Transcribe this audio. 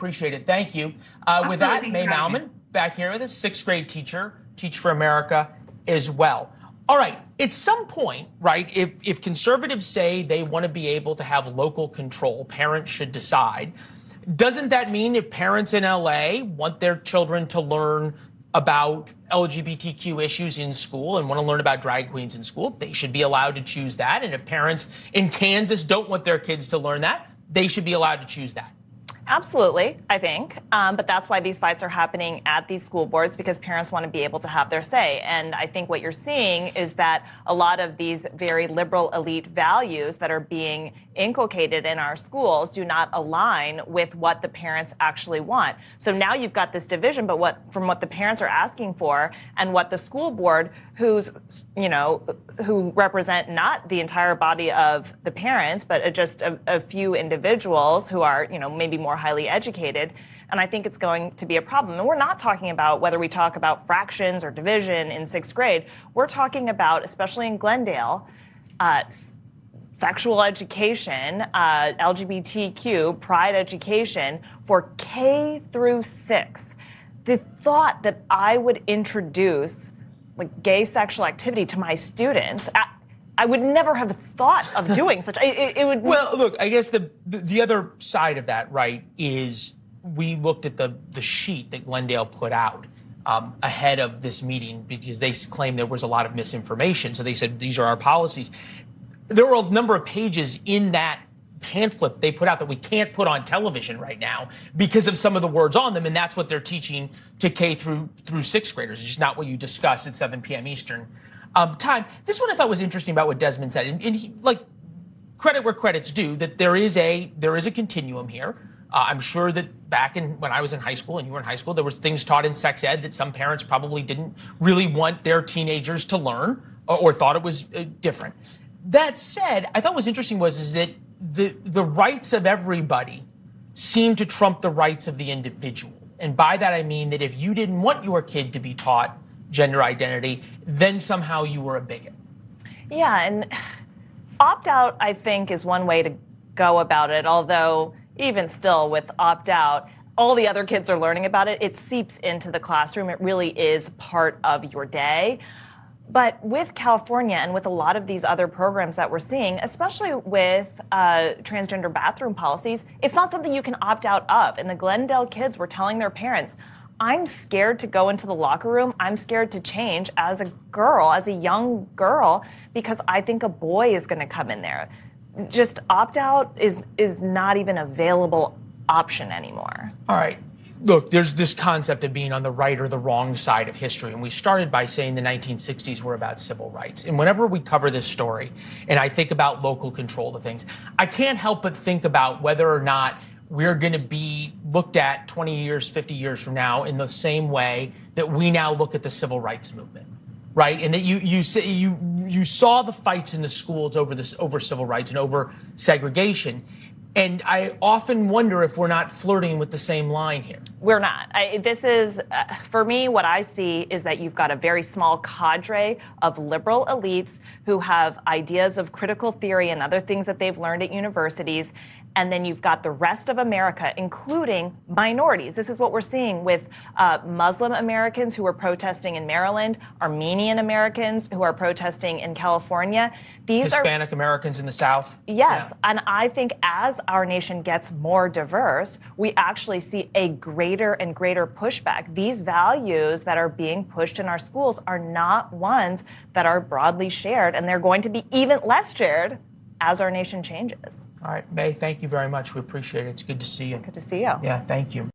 Appreciate it. Thank you. With that, May Malman back here with us, sixth grade teacher, Teach for America as well. All right. At some point, right, if conservatives say they want to be able to have local control, parents should decide. Doesn't that mean if parents in LA want their children to learn about LGBTQ issues in school and want to learn about drag queens in school, they should be allowed to choose that? And if parents in Kansas don't want their kids to learn that, they should be allowed to choose that. Absolutely, I think. But that's why these fights are happening at these school boards, because parents want to be able to have their say. And I think what you're seeing is that a lot of these very liberal elite values that are being inculcated in our schools do not align with what the parents actually want. So now you've got this division, but from what the parents are asking for and what the school board, who represent not the entire body of the parents, but just a few individuals who are, maybe more highly educated. And I think it's going to be a problem. And we're not talking about whether we talk about fractions or division in sixth grade. We're talking about, especially in Glendale, sexual education, LGBTQ, pride education for K through 6. The thought that I would introduce gay sexual activity to my students, I would never have thought of doing such. It would. Well, look, I guess the other side of that, right, is we looked at the sheet that Glendale put out ahead of this meeting because they claimed there was a lot of misinformation. So they said, these are our policies. There were a number of pages in that pamphlet they put out that we can't put on television right now because of some of the words on them, and that's what they're teaching to K through sixth graders. It's just not what you discuss at 7 p.m. Eastern time. This one I thought was interesting about what Desmond said, and he, credit where credit's due, that there is a continuum here. I'm sure that when I was in high school and you were in high school, there was things taught in sex ed that some parents probably didn't really want their teenagers to learn or thought it was different. That said, I thought what was interesting is that the rights of everybody seem to trump the rights of the individual. And by that, I mean that if you didn't want your kid to be taught gender identity, then somehow you were a bigot. Yeah, and opt-out, I think, is one way to go about it, although even still with opt-out, all the other kids are learning about it. It seeps into the classroom. It really is part of your day. But with California and with a lot of these other programs that we're seeing, especially with transgender bathroom policies, it's not something you can opt out of. And the Glendale kids were telling their parents, I'm scared to go into the locker room. I'm scared to change as a girl, as a young girl, because I think a boy is going to come in there. Just opt out is not even an available option anymore. All right. Look, there's this concept of being on the right or the wrong side of history. And we started by saying the 1960s were about civil rights. And whenever we cover this story and I think about local control of things, I can't help but think about whether or not we're going to be looked at 20 years, 50 years from now in the same way that we now look at the civil rights movement. Right. And that you saw the fights in the schools over civil rights and over segregation. And I often wonder if we're not flirting with the same line here. We're not. This is, for me, what I see is that you've got a very small cadre of liberal elites who have ideas of critical theory and other things that they've learned at universities. And then you've got the rest of America, including minorities. This is what we're seeing with Muslim Americans who are protesting in Maryland, Armenian Americans who are protesting in California. These Hispanic Americans in the South. Yes. Yeah. And I think as our nation gets more diverse, we actually see a greater and greater pushback. These values that are being pushed in our schools are not ones that are broadly shared, and they're going to be even less shared as our nation changes. All right, May, thank you very much. We appreciate it. It's good to see you. Good to see you. Yeah, thank you.